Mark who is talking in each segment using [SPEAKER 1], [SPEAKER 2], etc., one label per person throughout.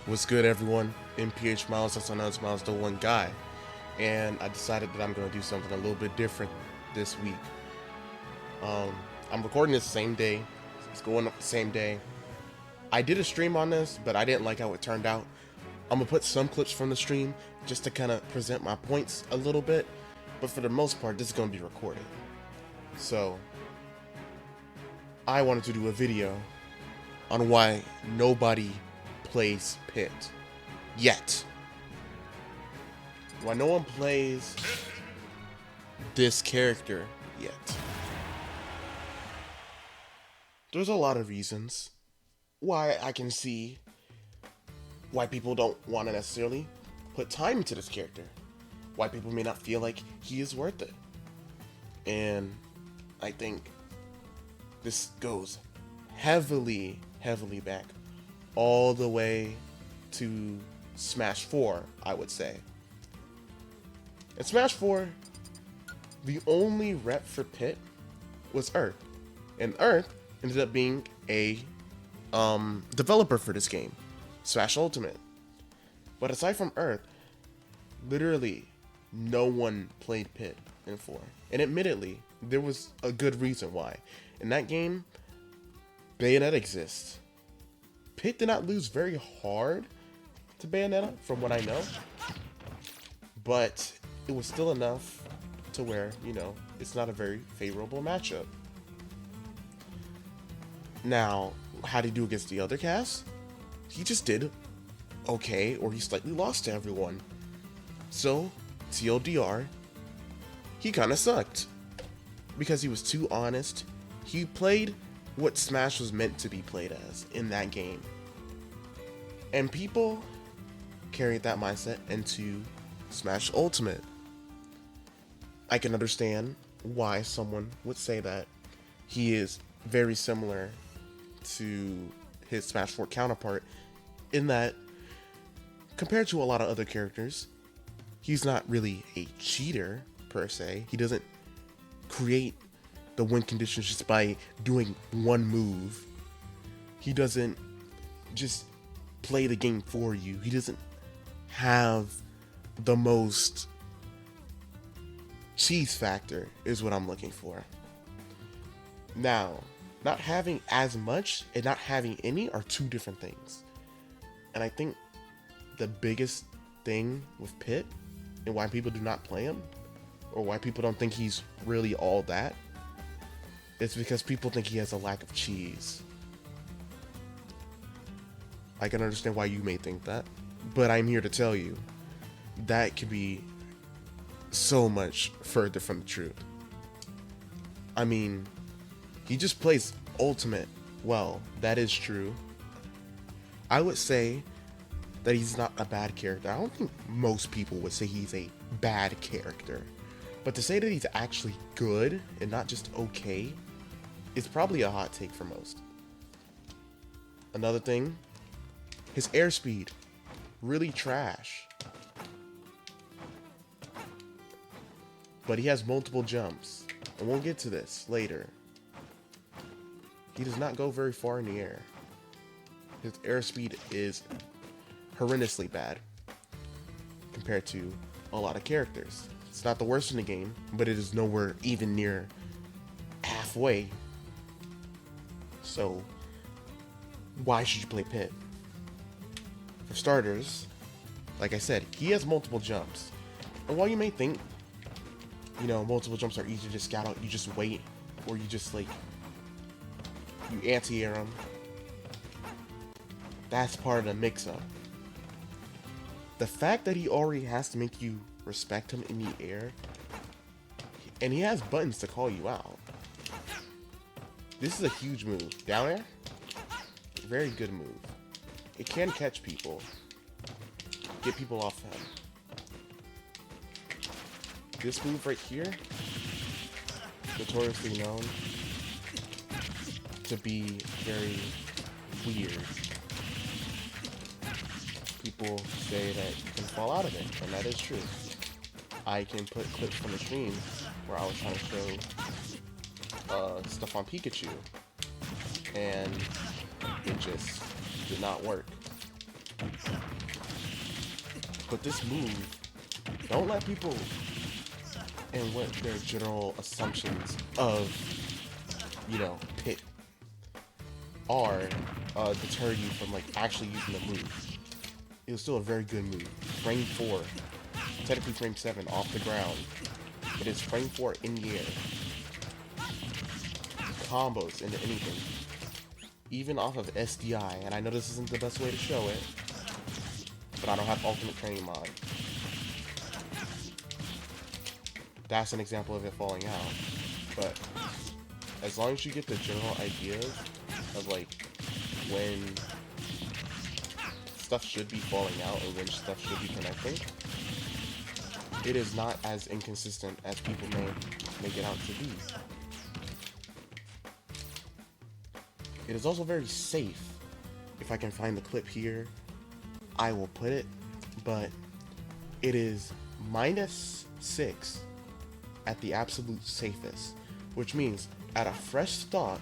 [SPEAKER 1] What's good, everyone? MPH Miles, also known as Miles, the one guy. And I decided that I'm going to do something a little bit different this week. Um, I'm recording this the same day. It's going up the same day. I did a stream on this, but I didn't like how it turned out. I'm going to put some clips from the stream just to kind of present my points a little bit. But for the most part, this is going to be recorded. So, I wanted to do a video on why nobody plays Pit. Yet. Why no one plays this character yet. There's a lot of reasons why I can see why people don't want to necessarily put time into this character. Why people may not feel like he is worth it. And I think this goes heavily back all the way to Smash 4, I would say. In Smash 4, the only rep for Pit was Earth. And Earth ended up being a developer for this game, Smash Ultimate. But aside from Earth, literally no one played Pit in 4. And admittedly, there was a good reason why. In that game, Bayonetta exists. Pit did not lose very hard to Bayonetta, from what I know. But it was still enough to where, it's not a very favorable matchup. Now, how did he do against the other cast? He just did okay, or he slightly lost to everyone. So, TLDR, he kind of sucked. Because he was too honest. He played what Smash was meant to be played as in that game. And people carried that mindset into Smash Ultimate. I can understand why someone would say that he is very similar to his Smash 4 counterpart in that, compared to a lot of other characters, he's not really a cheater per se. He doesn't create the win conditions just by doing one move. He doesn't just play the game for you. He doesn't have the most cheese factor is what I'm looking for. Now, not having as much and not having any are two different things. And I think the biggest thing with Pit and why people do not play him, or why people don't think he's really all that, it's because people think he has a lack of cheese. I can understand why you may think that, but I'm here to tell you that could be so much further from the truth. I mean, he just plays Ultimate well, that is true. I would say that he's not a bad character. I don't think most people would say he's a bad character. But to say that he's actually good and not just okay is probably a hot take for most. Another thing, his airspeed, really trash. But he has multiple jumps, and we'll get to this later. He does not go very far in the air. His airspeed is horrendously bad compared to a lot of characters. It's not the worst in the game, but it is nowhere even near halfway. So, why should you play Pit? For starters, like I said, he has multiple jumps. And while you may think, multiple jumps are easy to just scout out, you just wait, or you just you anti-air them. That's part of the mix-up. The fact that he already has to make you respect him in the air, and he has buttons to call you out. This is a huge move. Down air, very good move. It can catch people, get people off him. This move right here, notoriously known to be very weird. People say that you can fall out of it, and that is true. I can put clips from the stream where I was trying to show stuff on Pikachu, and it just did not work. But this move, don't let people and what their general assumptions of, you know, Pit are deter you from like actually using the move. It was still a very good move. Frame 4, technically frame 7 off the ground, but it's frame 4 in the air. Combos into anything, even off of SDI, and I know this isn't the best way to show it, but I don't have ultimate training mod. That's an example of it falling out. But as long as you get the general ideas of like when stuff should be falling out and when stuff should be connecting, it is not as inconsistent as people may make it out to be. It is also very safe. If I can find the clip here, I will put it, but it is -6 at the absolute safest, which means at a fresh stock,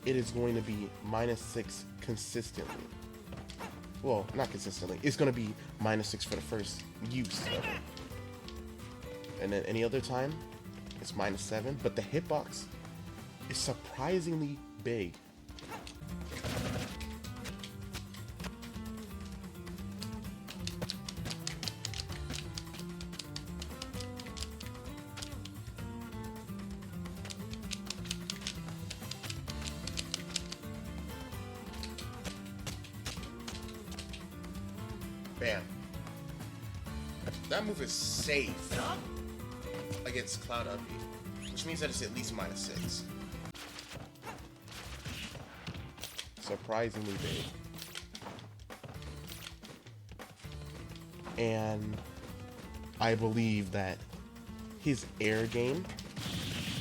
[SPEAKER 1] it is going to be -6 consistently. Well, not consistently. It's going to be -6 for the first use of it. And then any other time, it's -7, but the hitbox is surprisingly big. Bam. That move is safe against Cloud Uppy, which means that it's at least -6. Surprisingly big. And I believe that his air game,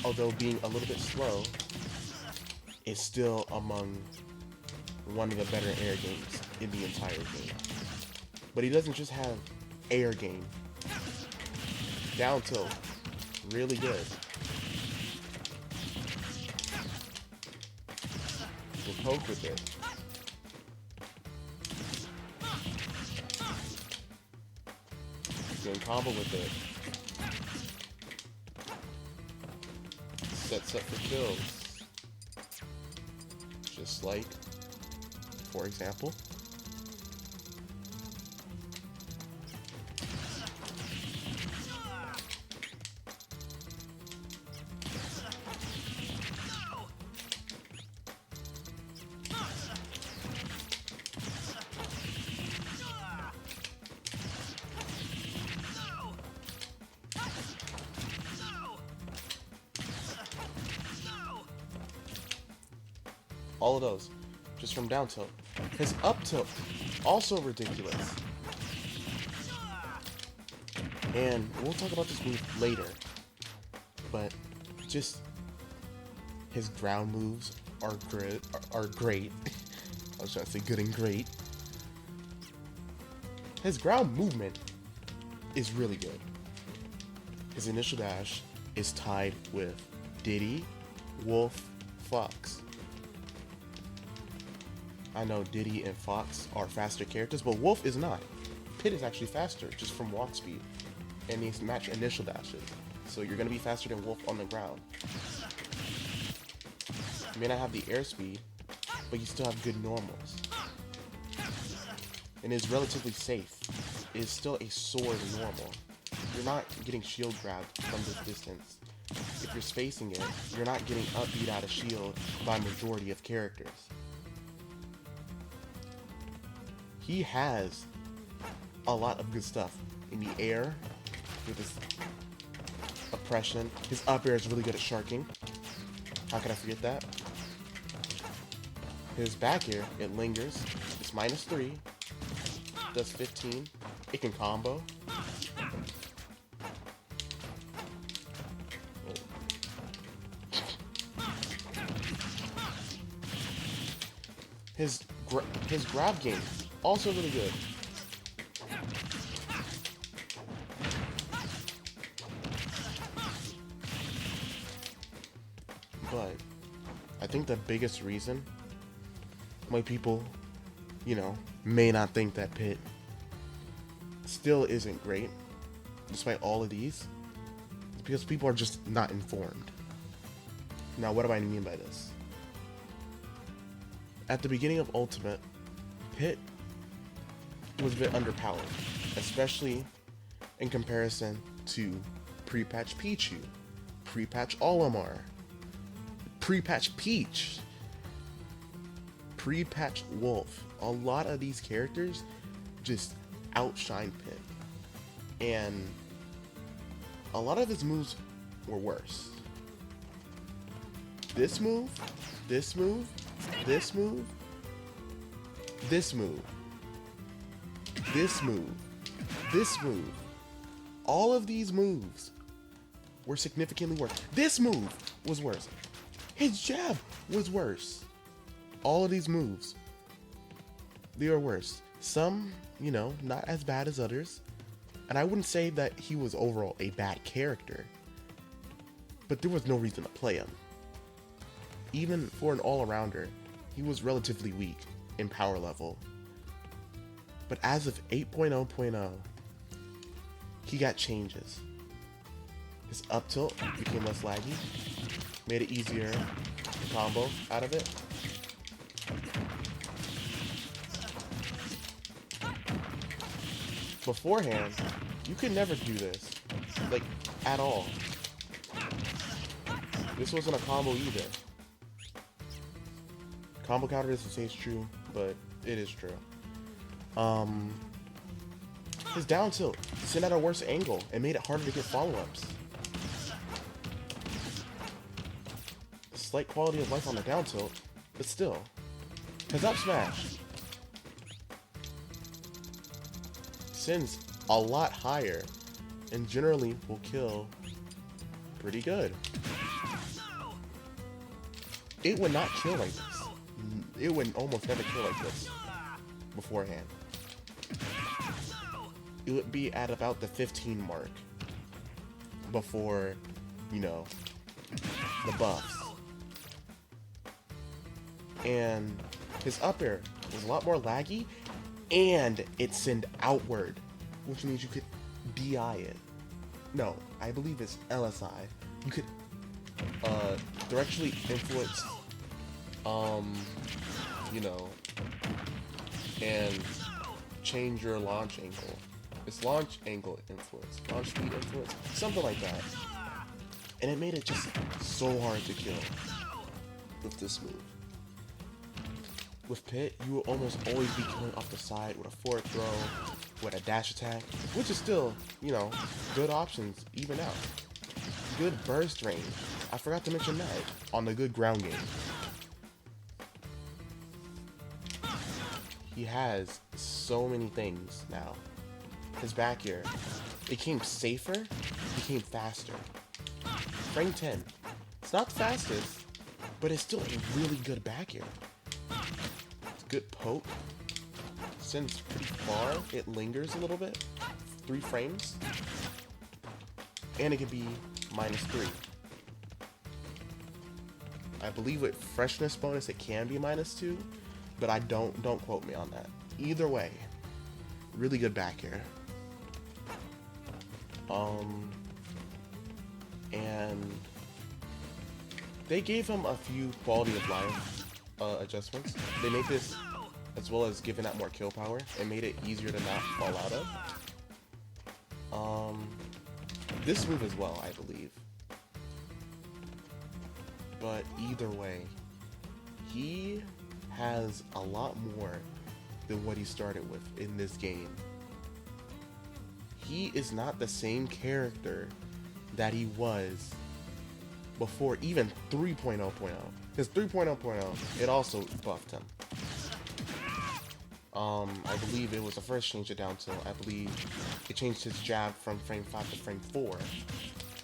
[SPEAKER 1] although being a little bit slow, is still among one of the better air games in the entire game. But he doesn't just have air game. Down tilt, really good. You can poke with it. You can combo with it. Sets up for kills. Just like, for example, all of those, just from down tilt. His up tilt, also ridiculous. And we'll talk about this move later, but just his ground moves are great. I was trying to say good and great. His ground movement is really good. His initial dash is tied with Diddy, Wolf, Fox. I know Diddy and Fox are faster characters, but Wolf is not. Pit is actually faster, just from walk speed. And these match initial dashes. So you're going to be faster than Wolf on the ground. You may not have the airspeed, but you still have good normals. And it's relatively safe. It is still a sword normal. You're not getting shield grabbed from this distance. If you're spacing it, you're not getting upbeat out of shield by majority of characters. He has a lot of good stuff in the air with his oppression. His up air is really good at sharking. How could I forget that? His back air, it lingers. It's -3. Does 15. It can combo. His grab game, also really good. But I think the biggest reason why people, may not think that Pit still isn't great, despite all of these, it's because people are just not informed. Now, what do I mean by this? At the beginning of Ultimate, Pit was a bit underpowered, especially in comparison to pre-patch Pichu, pre-patch Olimar, pre-patch Peach, pre-patch Wolf. A lot of these characters just outshine Pit, and a lot of his moves were worse. This move, this move, this move, this move, this move, this move. All of these moves were significantly worse. This move was worse. His jab was worse. All of these moves, they are worse. Some, you know, not as bad as others. And I wouldn't say that he was overall a bad character, but there was no reason to play him. Even for an all-arounder, he was relatively weak in power level. But as of 8.0.0, he got changes. His up tilt became less laggy, made it easier to combo out of it. Beforehand, you could never do this, like, at all. This wasn't a combo either. Combo counter doesn't say it's true, but it is true. His down tilt sent at a worse angle and made it harder to get follow-ups. Slight quality of life on the down tilt, but still. His up smash sends a lot higher and generally will kill pretty good. It would not kill like this. It would almost never kill like this beforehand. It would be at about the 15 mark before, you know, the buffs. And his up air was a lot more laggy, and it sent outward, which means you could DI it. No, I believe it's LSI. You could directly influence, you know, and change your launch angle. It's launch angle influence, launch speed influence, something like that. And it made it just so hard to kill with this move. With Pit, you will almost always be killing off the side with a forward throw, with a dash attack, which is still, you know, good options even out. Good burst range. I forgot to mention that on the good ground game. He has so many things now. His back air, it became safer, became faster. Frame 10. It's not the fastest, but it's still a really good back air. It's good poke. Sends pretty far. It lingers a little bit. 3 frames. And it can be -3. I believe with freshness bonus it can be -2, but I don't quote me on that. Either way, really good back air. And they gave him a few quality of life adjustments. They made this, as well as giving that more kill power, and made it easier to not fall out of. This move as well, I believe. But either way, he has a lot more than what he started with in this game. He is not the same character that he was before even 3.0.0. Because 3.0.0, it also buffed him. I believe it was the first change it down tilt. I believe it changed his jab from frame 5 to frame 4.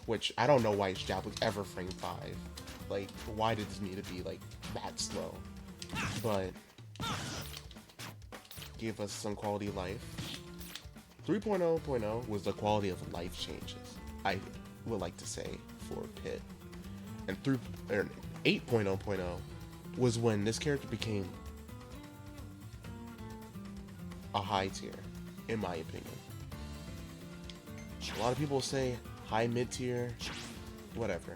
[SPEAKER 1] Which, I don't know why his jab was ever frame 5. Like, why did this need to be, like, that slow? But gave us some quality of life. 3.0.0 was the quality of life changes, I would like to say, for Pit. And 8.0.0 was when this character became a high tier, in my opinion. A lot of people say high mid-tier, whatever.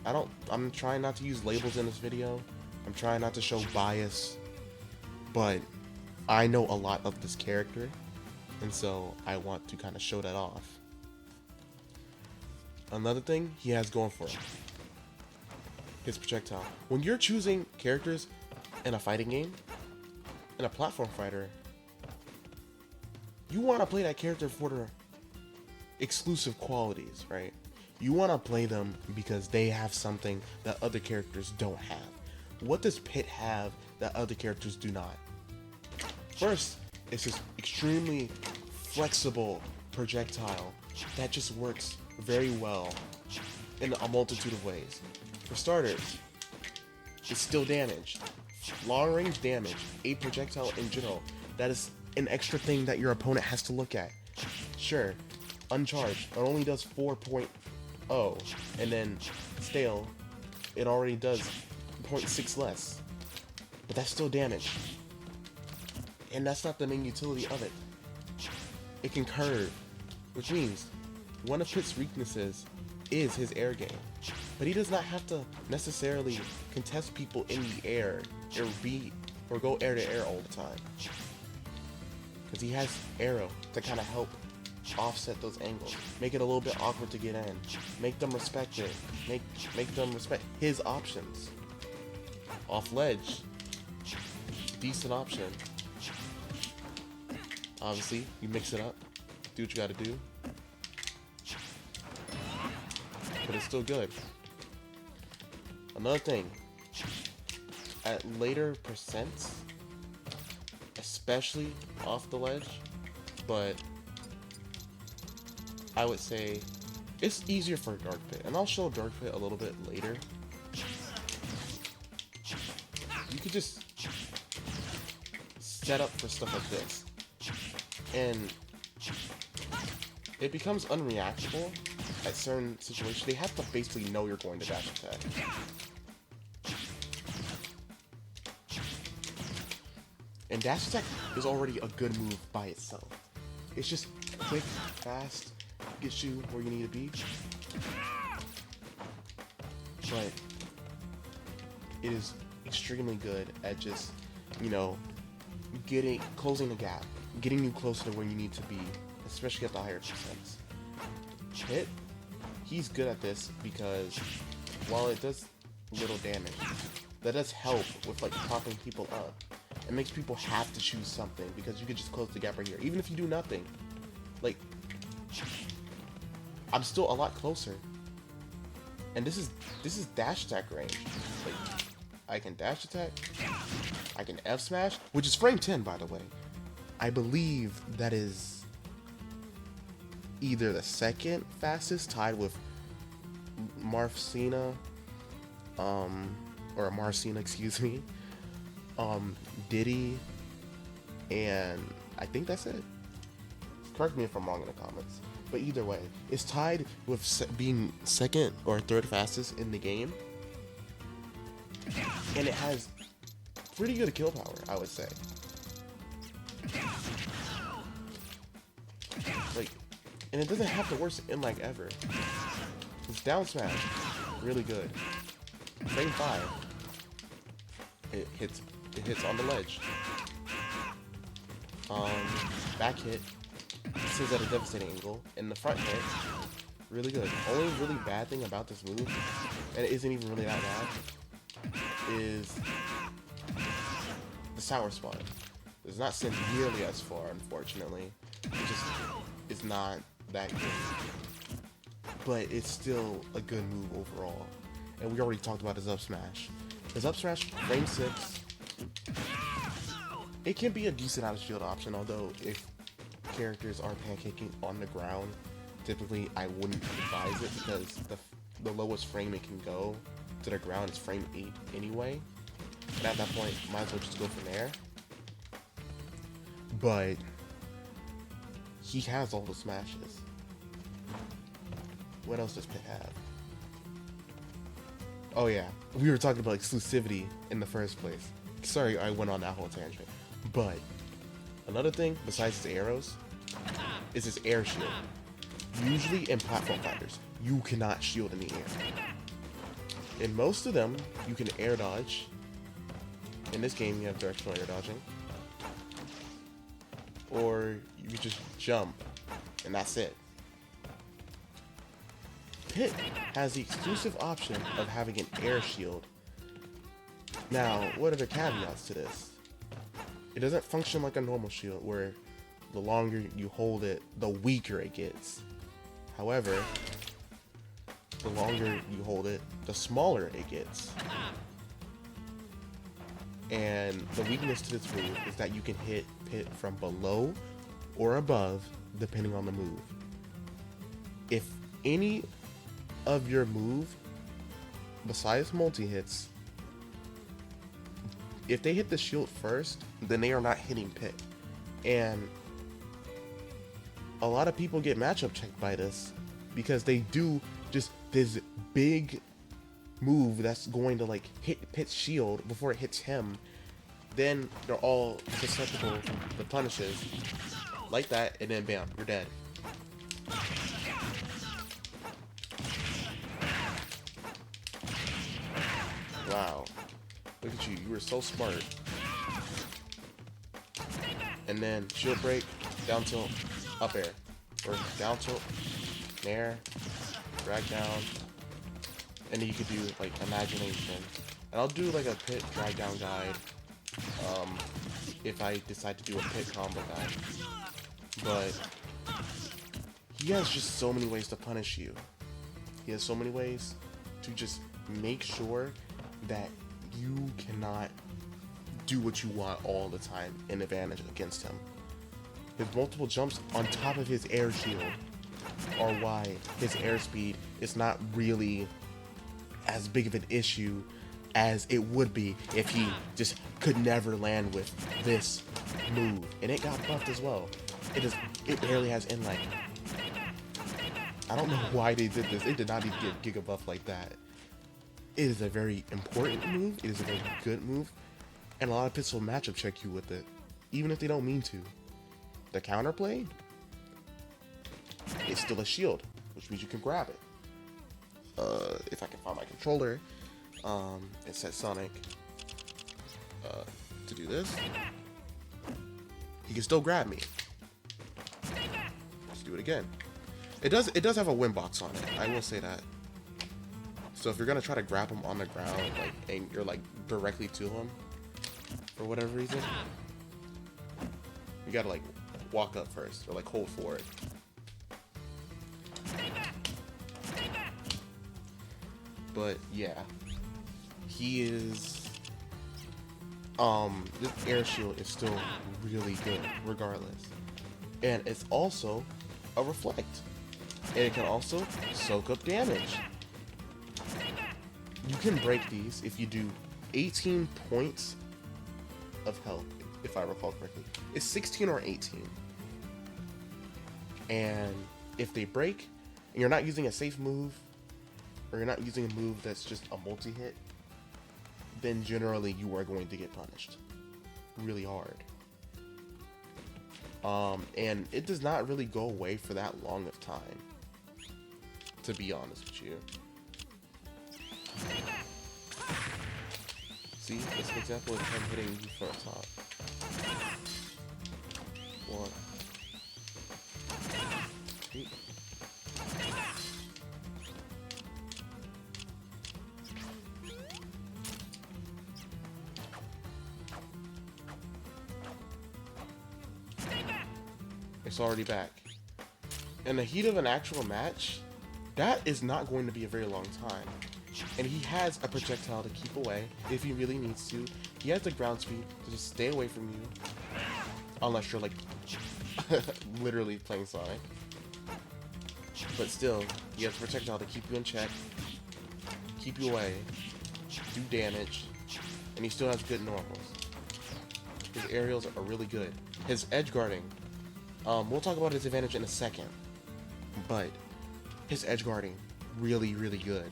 [SPEAKER 1] I'm trying not to use labels in this video. I'm trying not to show bias, but I know a lot of this character, and so I want to kind of show that off. Another thing he has going for him, his projectile. When you're choosing characters in a fighting game, in a platform fighter, you want to play that character for their exclusive qualities, right? You want to play them because they have something that other characters don't have. What does Pit have that other characters do not? First, it's this extremely flexible projectile that just works very well in a multitude of ways. For starters, it's still damage. Long range damage, a projectile in general, that is an extra thing that your opponent has to look at. Sure, uncharged, it only does 4.0, and then stale, it already does 0.6 less. But that's still damage. And that's not the main utility of it. It can curve, which means one of Pit's weaknesses is his air game. But he does not have to necessarily contest people in the air or go air to air all the time. Because he has arrow to kind of help offset those angles, make it a little bit awkward to get in, make them respect it, make them respect his options. Off ledge, decent option. Obviously, you mix it up, do what you gotta do, but it's still good. Another thing, at later percents, especially off the ledge, but I would say it's easier for Dark Pit, and I'll show Dark Pit a little bit later. You could just set up for stuff like this, and it becomes unreactable at certain situations. They have to basically know you're going to dash attack. And dash attack is already a good move by itself. It's just quick, fast, gets you where you need to be. But it is extremely good at just, you know, closing the gap, getting you closer to where you need to be, especially at the higher percents. Hit, he's good at this because while it does little damage, that does help with like propping people up. It makes people have to choose something because you can just close the gap right here, even if you do nothing. Like, I'm still a lot closer, and this is dash attack range. Like, I can dash attack, I can F smash, which is frame 10 by the way. I believe that is either the second fastest, tied with Marcina, or Marcina, excuse me, Diddy, and I think that's it. Correct me if I'm wrong in the comments. But either way, it's tied with being second or third fastest in the game. And it has pretty good kill power, I would say. Like, and it doesn't have the worst in like ever. It's down smash, really good. Frame 5, it hits on the ledge. Back hit, sits at a devastating angle, and the front hit, really good. Only really bad thing about this move, and it isn't even really that bad, is the sour spot. It's not sent nearly as far, unfortunately. It just is not that good. But it's still a good move overall. And we already talked about his up smash. His up smash, frame 6, it can be a decent out of shield option, although if characters are pancaking on the ground, typically I wouldn't advise it because the lowest frame it can go to the ground is frame 8 anyway. And at that point, might as well just go from there. But he has all the smashes. What else does Pit have? Oh yeah, we were talking about exclusivity in the first place. Sorry, I went on that whole tangent. But another thing besides his arrows is his air shield. Usually in platform fighters, you cannot shield in the air. In most of them, you can air dodge. In this game, you have directional air dodging. Or you just jump, and that's it. Pit has the exclusive option of having an air shield. Now, what are the caveats to this? It doesn't function like a normal shield, where the longer you hold it, the weaker it gets. However, the longer you hold it, the smaller it gets. And the weakness to this move is that you can hit Pit from below or above, depending on the move. If any of your move, besides multi-hits, if they hit the shield first, then they are not hitting Pit. And a lot of people get matchup checked by this because they do just this big move that's going to like hit Pit's shield before it hits him. Then they're all susceptible to the punishes like that, and then bam, you're dead. Wow, look at you, you were so smart. And then shield break, down tilt, up air, or down tilt, nair, drag down, and then you could do like imagination. And I'll do like a Pit drag down guide if I decide to do a Pit combo guide. But he has just so many ways to punish you. He has so many ways to just make sure that you cannot do what you want all the time in advantage against him. His multiple jumps on top of his air shield are why his airspeed is not really as big of an issue as it would be if he just could never land with this move. And it got buffed as well. It barely has inline. I don't know why they did this. They did not need to get Giga buff like that. It is a very important move. It is a very good move. And a lot of pits will matchup check you with it, even if they don't mean to. The counterplay, it's still a shield, which means you can grab it. If I can find my controller, and set Sonic to do this, he can still grab me. Let's do it again. It does have a win box on it. I will say that. So if you're gonna try to grab him on the ground, like, and you're like directly to him, for whatever reason, you gotta like walk up first or like hold forward. But yeah, he is. This air shield is still really good, regardless, and it's also a reflect, and it can also soak up damage. You can break these if you do 18 points of health, if I recall correctly. It's 16 or 18. And if they break, and you're not using a safe move, or you're not using a move that's just a multi-hit, then generally you are going to get punished really hard. And it does not really go away for that long of time, to be honest with you. See, this is an example of him hitting you from the top. One. Two. It's already back. In the heat of an actual match, that is not going to be a very long time. And he has a projectile to keep away if he really needs to. He has the ground speed to just stay away from you. Unless you're like literally playing Sonic. But still, he has projectile to keep you in check, keep you away, do damage, and he still has good normals. His aerials are really good. His edge guarding, we'll talk about his advantage in a second, but his edge guarding, really, really good.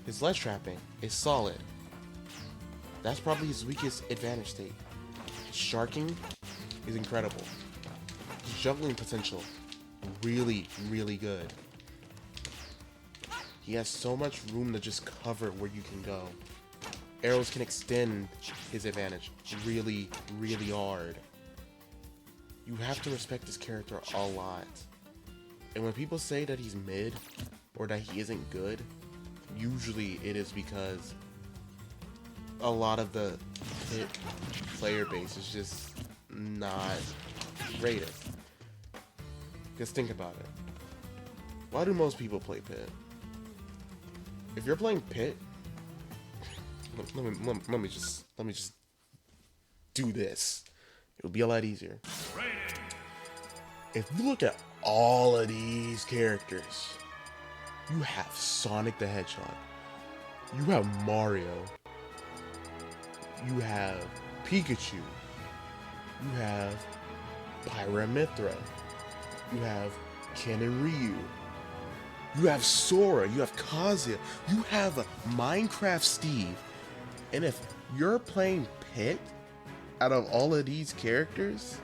[SPEAKER 1] His ledge trapping is solid. That's probably his weakest advantage state. His sharking is incredible. His juggling potential really, really good. He has so much room to just cover where you can go. Arrows can extend his advantage really, really hard. You have to respect this character a lot. And when people say that he's mid, or that he isn't good, usually it is because a lot of the Pit player base is just not rated. Because think about it. Why do most people play Pit? If you're playing Pit, let me just do this. It'll be a lot easier. If you look at all of these characters, you have Sonic the Hedgehog, you have Mario, you have Pikachu, you have Pyramithra, you have Ken and Ryu, you have Sora, you have Kazuya, you have Minecraft Steve. And if you're playing Pit out of all of these characters,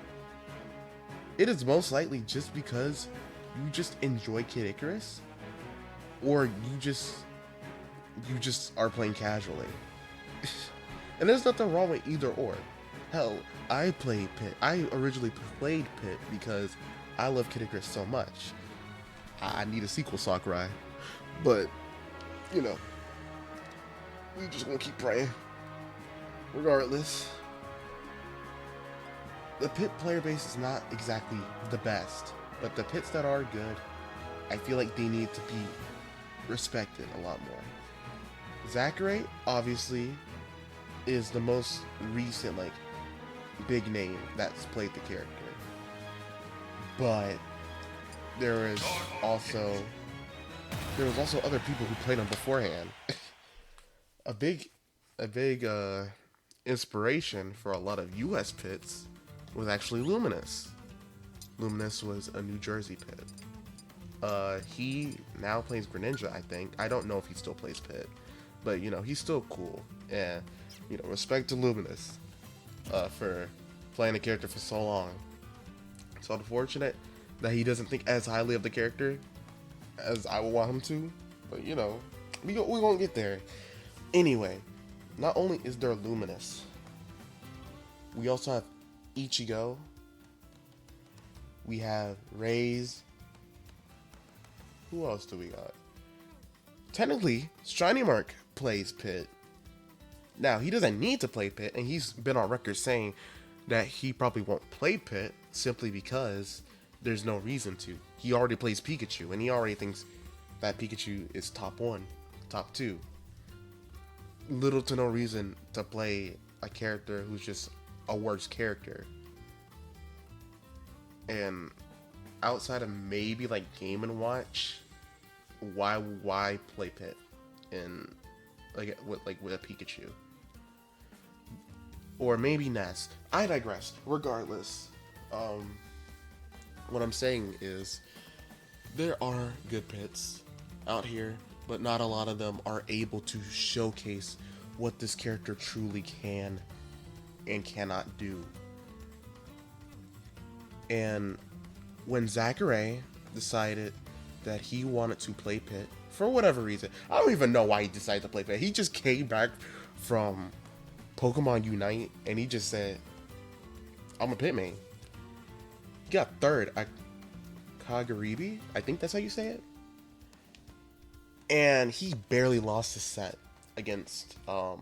[SPEAKER 1] it is most likely just because you just enjoy Kid Icarus, or you just are playing casually. And there's nothing wrong with either or. Hell, I played Pit. I originally played Pit because I love Kid Icarus so much. I need a sequel, Sakurai. But, you know, we just gonna keep praying. Regardless, the Pit player base is not exactly the best, but the Pits that are good, I feel like they need to be respected a lot more. Zachary, obviously, is the most recent, like, big name that's played the character. But there was also other people who played him beforehand. a big inspiration for a lot of US Pits was actually Luminous. Luminous was a New Jersey Pit. He now plays Greninja, I think. I don't know if he still plays Pit, but you know, he's still cool. And you know, respect to Luminous for playing the character for so long. It's unfortunate that he doesn't think as highly of the character as I would want him to, but you know, we gonna get there. Anyway, not only is there Luminous, we also have Ichigo, we have Raze. Who else do we got? Technically, Shiny Mark plays Pit. Now, he doesn't need to play Pit, and he's been on record saying that he probably won't play Pit simply because there's no reason to. He already plays Pikachu, and he already thinks that Pikachu is top 1, top 2. Little to no reason to play a character who's just a worse character. And outside of maybe like Game & Watch, why play Pit in with a Pikachu? Or maybe Nest. I digress. Regardless, what I'm saying is there are good Pits out here, but not a lot of them are able to showcase what this character truly can and cannot do. And when Zachary decided that he wanted to play Pit, for whatever reason, I don't even know why he decided to play Pit. He just came back from Pokemon Unite and he just said, I'm a Pit main. He got third at Kagaribi, I think that's how you say it. And he barely lost his set against, I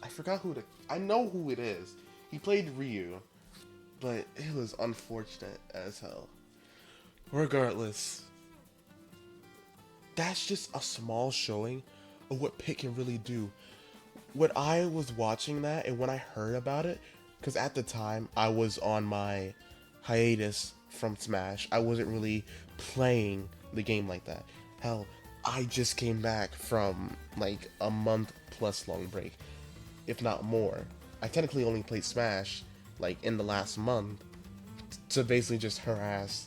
[SPEAKER 1] forgot I know who it is. He played Ryu, but it was unfortunate as hell. Regardless, that's just a small showing of what Pit can really do. When I was watching that and when I heard about it, because at the time I was on my hiatus from Smash, I wasn't really playing the game like that. Hell, I just came back from like a month plus long break, if not more. I technically only played Smash like in the last month to basically just harass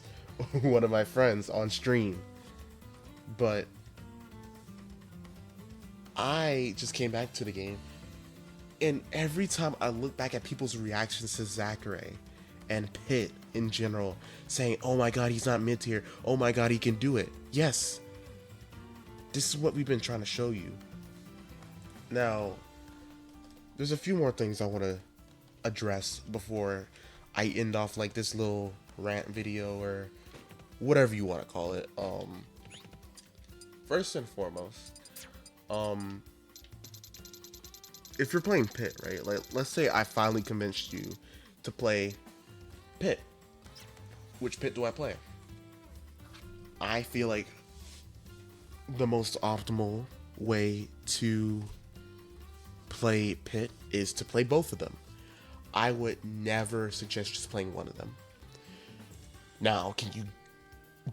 [SPEAKER 1] one of my friends on stream. But I just came back to the game, and every time I look back at people's reactions to Zachary and Pit in general saying, oh my god, he's not mid tier, oh my god, he can do it. Yes, this is what we've been trying to show you. Now, there's a few more things I want to address before I end off like this little rant video or whatever you want to call it. First and foremost, if you're playing Pit, right? Like, let's say I finally convinced you to play Pit. Which Pit do I play? I feel like the most optimal way to play Pit is to play both of them. I would never suggest just playing one of them. Now, can you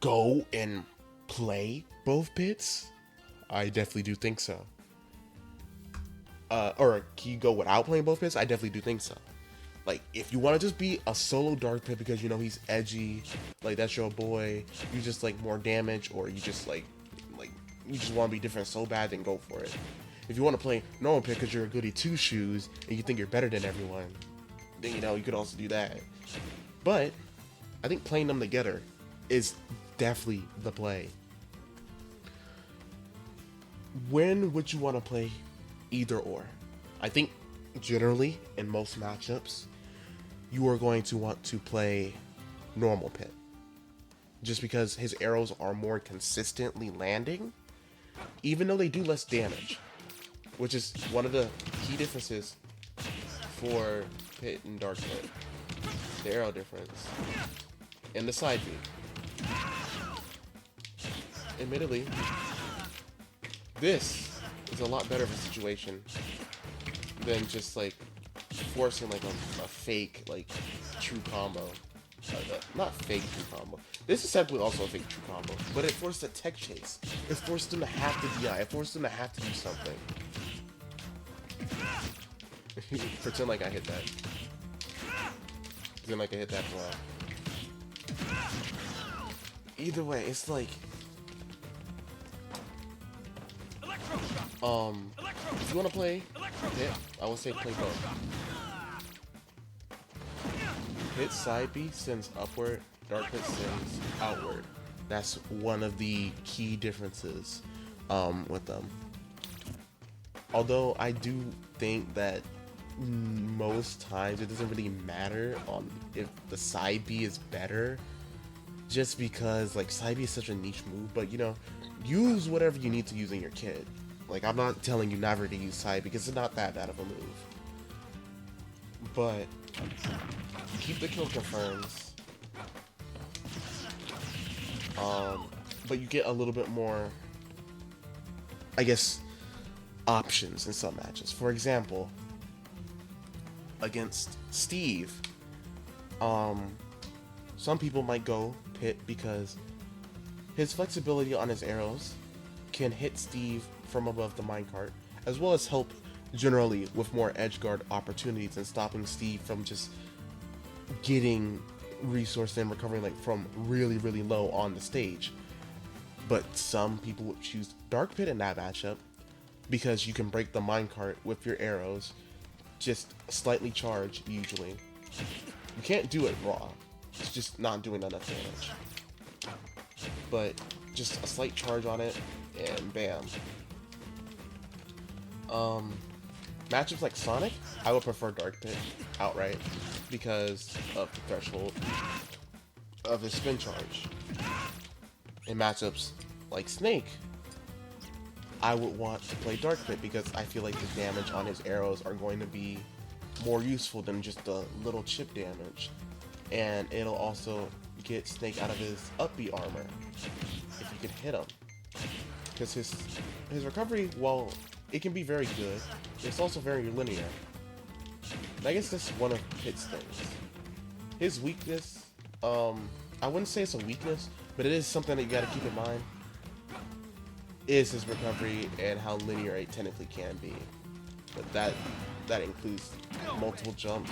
[SPEAKER 1] go and play both Pits? I definitely do think so. Or can you go without playing both Pits? I definitely do think so. Like, if you want to just be a solo Dark Pit because you know he's edgy, like that's your boy, you just like more damage, or you just like you just want to be different so bad, then go for it. If you want to play normal Pit because you're a goody two shoes and you think you're better than everyone, then you know you could also do that. But I think playing them together is definitely the play. When would you want to play either or? I think generally in most matchups you are going to want to play normal Pit, just because his arrows are more consistently landing, even though they do less damage, which is one of the key differences for Pit and Dark Pit. The arrow difference and the side B. Admittedly, this is a lot better of a situation than just like forcing like a fake like true combo. Not fake true combo. This is simply also a fake true combo, but it forced a tech chase. It forced them to have to DI. It forced them to have to do something. Pretend like I hit that. Pretend like I hit that well. Either way, it's like if you want to play Pit, I would say play both. Pit side B sends upward, Dark Pit sends outward. That's one of the key differences with them. Although I do think that most times it doesn't really matter on if the side B is better, just because like side B is such a niche move. But you know, use whatever you need to use in your kit. Like, I'm not telling you never to use side because it's not that bad of a move. But keep the kill confirms. But you get a little bit more, I guess, options in some matches. For example, against Steve, some people might go Pit because his flexibility on his arrows can hit Steve from above the minecart, as well as help generally with more edge guard opportunities and stopping Steve from just getting resource and recovering like from really low on the stage. But some people would choose Dark Pit in that matchup because you can break the minecart with your arrows, just slightly charged usually. You can't do it raw, it's just not doing enough damage. But just a slight charge on it and bam. Matchups like Sonic, I would prefer Dark Pit outright because of the threshold of his spin charge. In matchups like Snake, I would want to play Dark Pit because I feel like the damage on his arrows are going to be more useful than just the little chip damage. And it'll also get Snake out of his up B armor if you can hit him. Because his recovery, while it can be very good, it's also very linear. And I guess that's one of Pit's things. His weakness, I wouldn't say it's a weakness, but it is something that you gotta keep in mind, is his recovery and how linear it technically can be. But that includes multiple jumps.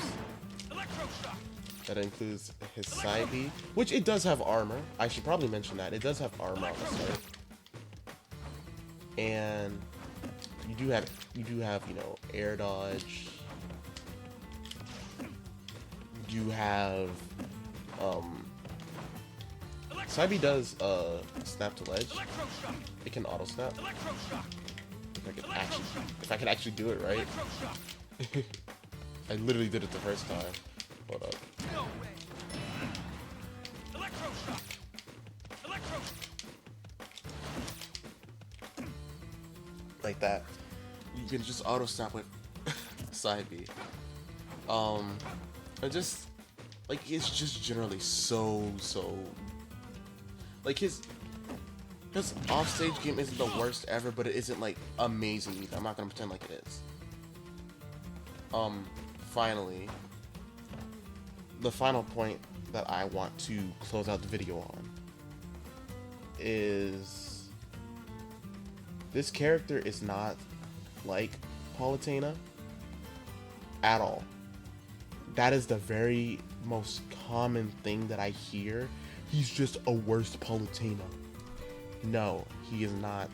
[SPEAKER 1] That includes his side B, which it does have armor. I should probably mention that. It does have armor on the start. And you do have, you know, air dodge. you have Cybe does snap to ledge. It can auto snap. If I can actually do it right. I literally did it the first time. Hold up. Like that. You can just auto snap with side B. And just like it's just generally so like his offstage game isn't the worst ever, but it isn't like amazing either. I'm not gonna pretend like it is. Finally, the final point that I want to close out the video on is this character is not like Palutena at all. That is the very most common thing that I hear. He's just a worse Palutena. No, he is not.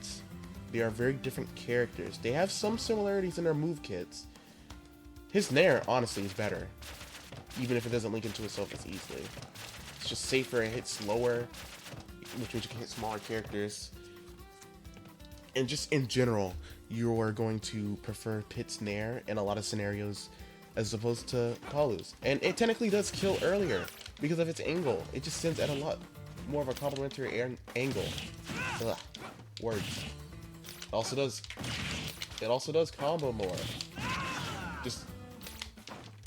[SPEAKER 1] They are very different characters. They have some similarities in their move kits. His Nair, honestly, is better. Even if it doesn't link into itself as easily. It's just safer, it hits slower, which means you can hit smaller characters. And just in general, you are going to prefer Pit's Nair in a lot of scenarios as opposed to Palu's. And it technically does kill earlier because of its angle. It just sends at a lot more of a complementary angle. Ugh, words. It also does combo more. Just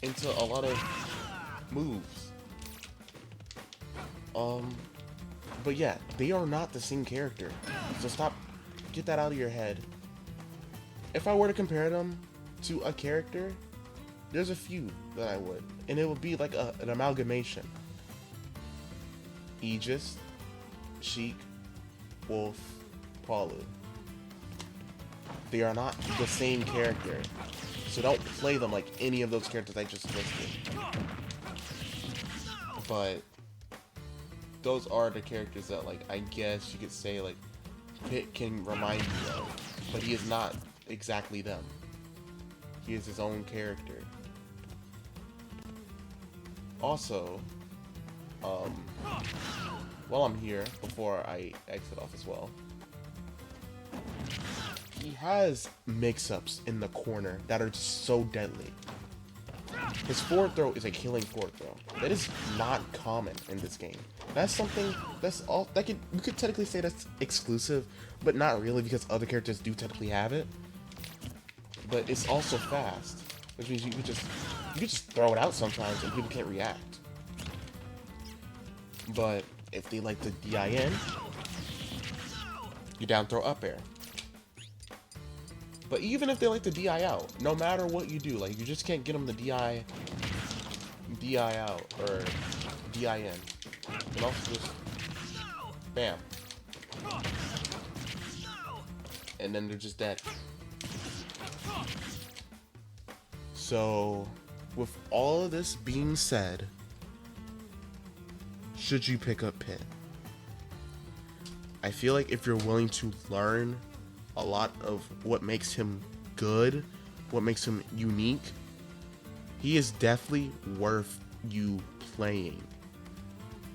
[SPEAKER 1] into a lot of moves. But yeah, they are not the same character. So get that out of your head. If I were to compare them to a character, there's a few that I would, and it would be like an amalgamation. Aegis, Sheik, Wolf, Palu. They are not the same character, so don't play them like any of those characters I just listed. But those are the characters that, like, I guess you could say, like, Pit can remind you of, but he is not exactly them. He is his own character. Also, while I'm here, before I exit off as well, he has mix-ups in the corner that are just so deadly. His forward throw is a killing forward throw. That is not common in this game. That's something you could technically say that's exclusive, but not really because other characters do technically have it. But it's also fast, which means you could just throw it out sometimes and people can't react. But if they like to DI in, you down throw up air. But even if they like to DI out, no matter what you do, like, you just can't get them to DI out or DI in. And also just bam. And then they're just dead. So, with all of this being said, should you pick up Pit? I feel like if you're willing to learn a lot of what makes him good, what makes him unique, he is definitely worth you playing.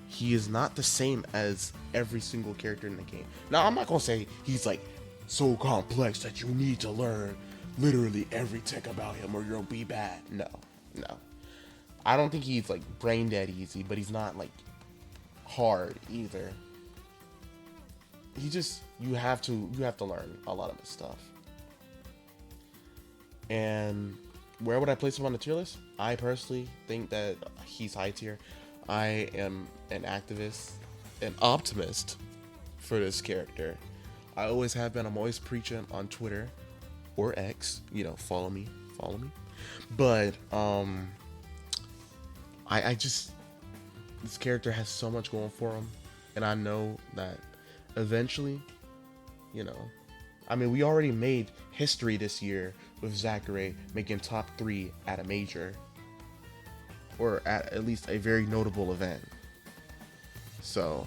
[SPEAKER 1] He is not the same as every single character in the game. Now, I'm not gonna say he's like so complex that you need to learn literally every tech about him or you'll be bad. No. I don't think he's like brain dead easy, but he's not like hard either. You have to learn a lot of this stuff. And where would I place him on the tier list? I personally think that he's high tier. I am an activist, an optimist for this character. I always have been. I'm always preaching on Twitter or X. You know, follow me. But I just, this character has so much going for him, and I know that eventually, you know, I mean, we already made history this year with Zachary making top 3 at a major, or at least a very notable event. So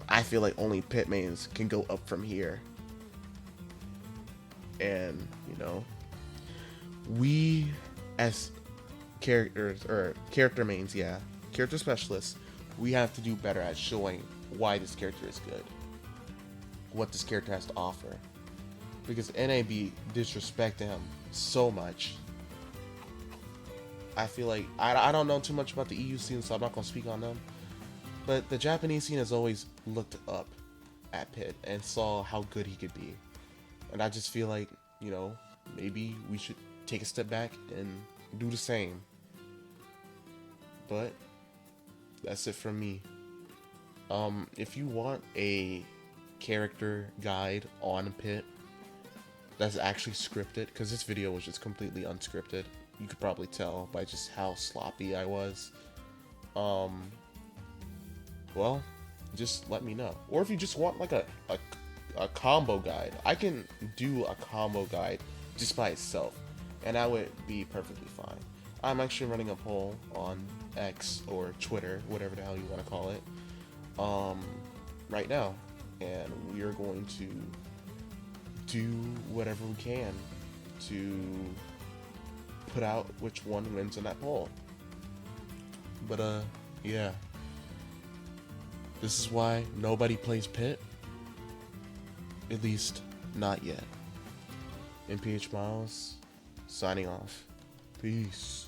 [SPEAKER 1] I feel like only pit mains can go up from here. And, you know, we as characters, or character mains, yeah, character specialists, we have to do better at showing why this character is good, what this character has to offer. Because NAB disrespected him so much. I feel like I don't know too much about the EU scene, so I'm not gonna speak on them. But the Japanese scene has always looked up at Pit and saw how good he could be. And I just feel like, you know, maybe we should take a step back and do the same. But that's it from me. If you want a character guide on Pit that's actually scripted, because this video was just completely unscripted, you could probably tell by just how sloppy I was. Well, just let me know. Or if you just want like a combo guide, I can do a combo guide just by itself, and that would be perfectly fine. I'm actually running a poll on X or Twitter, whatever the hell you want to call it, right now, and we are going to do whatever we can to put out which one wins in that poll. But yeah, this is why nobody plays Pit, at least not yet. MPH Miles signing off. Peace.